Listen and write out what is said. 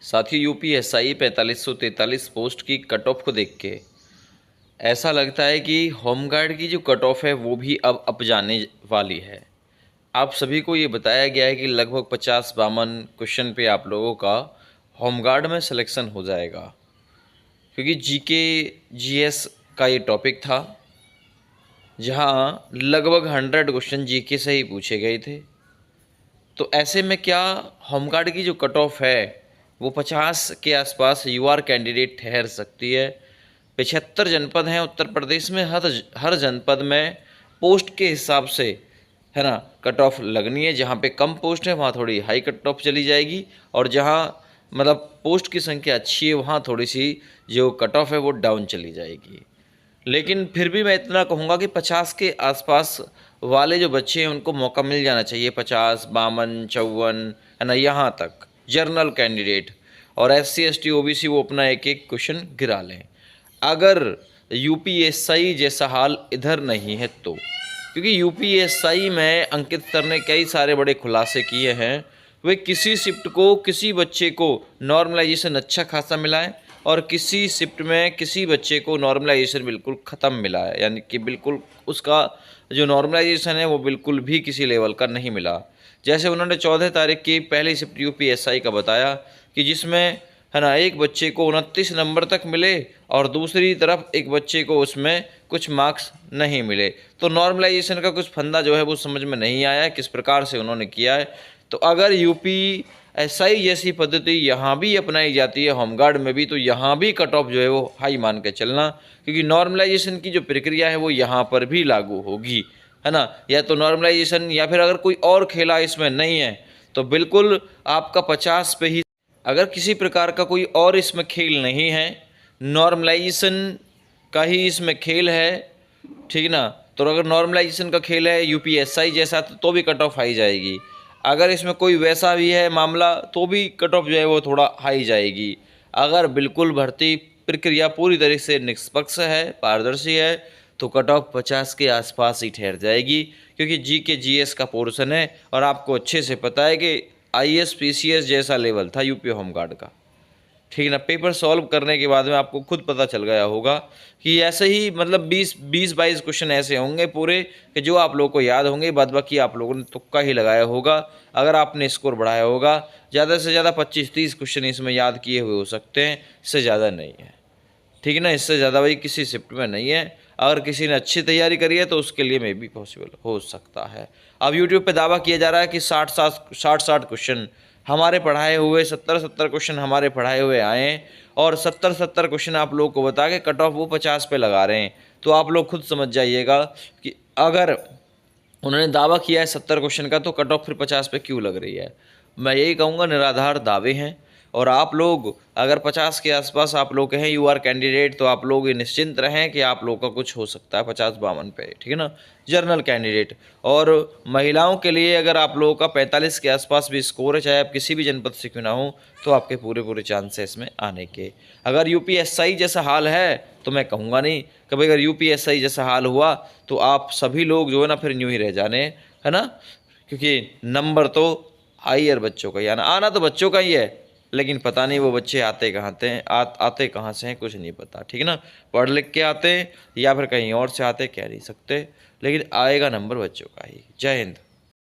साथियों, UPSI 4543 post की cut off को देख के ऐसा लगता है कि होमगार्ड की जो कट ऑफ है वो भी अब अप जाने वाली है। आप सभी को ये बताया गया है कि लगभग 50-52 क्वेश्चन पे आप लोगों का होमगार्ड में सिलेक्शन हो जाएगा, क्योंकि जीके जीएस का ये टॉपिक था जहाँ लगभग 100 क्वेश्चन जीके से ही पूछे गए थे। तो ऐसे में क्या होमगार्ड की जो कट ऑफ है वो 50 के आसपास यूआर कैंडिडेट ठहर सकती है। 75 जनपद हैं उत्तर प्रदेश में, हर जनपद में पोस्ट के हिसाब से है ना कट ऑफ लगनी है। जहाँ पे कम पोस्ट है वहाँ थोड़ी हाई कट ऑफ चली जाएगी, और जहाँ मतलब पोस्ट की संख्या अच्छी है वहाँ थोड़ी सी जो कट ऑफ है वो डाउन चली जाएगी। लेकिन फिर भी मैं इतना कहूँगा कि 50 के आसपास वाले जो बच्चे हैं उनको मौका मिल जाना चाहिए। 50, 52, 54 है ना, यहाँ तक जर्नल कैंडिडेट और SC ST OBC वो अपना एक एक क्वेश्चन गिरा लें। अगर यूपीएसआई जैसा हाल इधर नहीं है तो, क्योंकि यूपीएसआई में अंकित सर ने कई सारे बड़े खुलासे किए हैं। वे किसी शिफ्ट को किसी बच्चे को नॉर्मलाइजेशन अच्छा खासा मिला है, और किसी शिफ्ट में किसी बच्चे को नॉर्मलाइजेशन बिल्कुल ख़त्म मिला है, यानी कि बिल्कुल उसका जो नॉर्मलाइजेशन है वो बिल्कुल भी किसी लेवल का नहीं मिला। जैसे उन्होंने 14 तारीख की पहली शिफ्ट यूपीएसआई का बताया कि जिसमें है ना एक बच्चे को 29 नंबर तक मिले और दूसरी तरफ एक बच्चे को उसमें कुछ मार्क्स नहीं मिले। तो नॉर्मलाइजेशन का कुछ फंदा जो है वो समझ में नहीं आया है किस प्रकार से उन्होंने किया है। तो अगर यूपीएसआई जैसी पद्धति यहाँ भी अपनाई जाती है होमगार्ड में भी, तो यहाँ भी कट ऑफ जो है वो हाई मान के चलना, क्योंकि नॉर्मलाइजेशन की जो प्रक्रिया है वो यहाँ पर भी लागू होगी, है ना। या तो नॉर्मलाइजेशन या फिर अगर कोई और खेला इसमें नहीं है तो बिल्कुल आपका 50 पे ही। अगर किसी प्रकार का कोई और इसमें खेल नहीं है, नॉर्मलाइजेशन का ही इसमें खेल है, ठीक ना। तो अगर नॉर्मलाइजेशन का खेल है यूपीएसआई जैसा तो भी कट ऑफ हाई जाएगी। अगर इसमें कोई वैसा भी है मामला तो भी कट ऑफ जो है वो थोड़ा हाई जाएगी। अगर बिल्कुल भर्ती प्रक्रिया पूरी तरह से निष्पक्ष है, पारदर्शी है, तो कट ऑफ 50 के आसपास ही ठहर जाएगी, क्योंकि जीके जीएस का पोर्शन है और आपको अच्छे से पता है कि IAS PCS जैसा लेवल था यूपी होमगार्ड का, ठीक ना। पेपर सॉल्व करने के बाद में आपको खुद पता चल गया होगा कि ऐसे ही मतलब 20-22 क्वेश्चन ऐसे होंगे पूरे कि जो आप लोगों को याद होंगे, बाद बाकी आप लोगों ने तुक्का ही लगाया होगा। अगर आपने स्कोर बढ़ाया होगा ज़्यादा से ज़्यादा 25-30 क्वेश्चन इसमें याद किए हुए हो सकते हैं, इससे ज़्यादा नहीं है, ठीक है ना। इससे ज़्यादा भाई किसी शिफ्ट में नहीं है। अगर किसी ने अच्छी तैयारी करी है तो उसके लिए में भी पॉसिबल हो सकता है। अब यूट्यूब पे दावा किया जा रहा है कि 60 क्वेश्चन हमारे पढ़ाए हुए 70 क्वेश्चन हमारे पढ़ाए हुए आए, और 70 क्वेश्चन आप लोगों को बता के कट ऑफ वो 50 पे लगा रहे हैं। तो आप लोग खुद समझ जाइएगा कि अगर उन्होंने दावा किया है 70 क्वेश्चन का तो कट ऑफ फिर 50 पे क्यों लग रही है। मैं यही कहूँगा निराधार दावे हैं। और आप लोग अगर 50 के आसपास आप लोग हैं यूआर कैंडिडेट, तो आप लोग निश्चिंत रहें कि आप लोग का कुछ हो सकता है 50-52 पे, ठीक है ना, जर्नल कैंडिडेट। और महिलाओं के लिए अगर आप लोगों का 45 के आसपास भी स्कोर है, चाहे आप किसी भी जनपद से क्यों ना हो, तो आपके पूरे चांस है इसमें आने के। अगर यूपीएसआई जैसा हाल है तो मैं कहूँगा नहीं कि भाई अगर यूपीएसआई जैसा हाल हुआ तो आप सभी लोग जो है ना फिर यूँ ही रह जाने, है ना, क्योंकि नंबर तो हायर बच्चों का ही आना तो बच्चों का ही है, लेकिन पता नहीं वो बच्चे आते कहाँ से हैं, आते कहाँ से हैं कुछ नहीं पता, ठीक है ना। पढ़ लिख के आते हैं या फिर कहीं और से आते कह नहीं सकते, लेकिन आएगा नंबर बच्चों का ही। जय हिंद।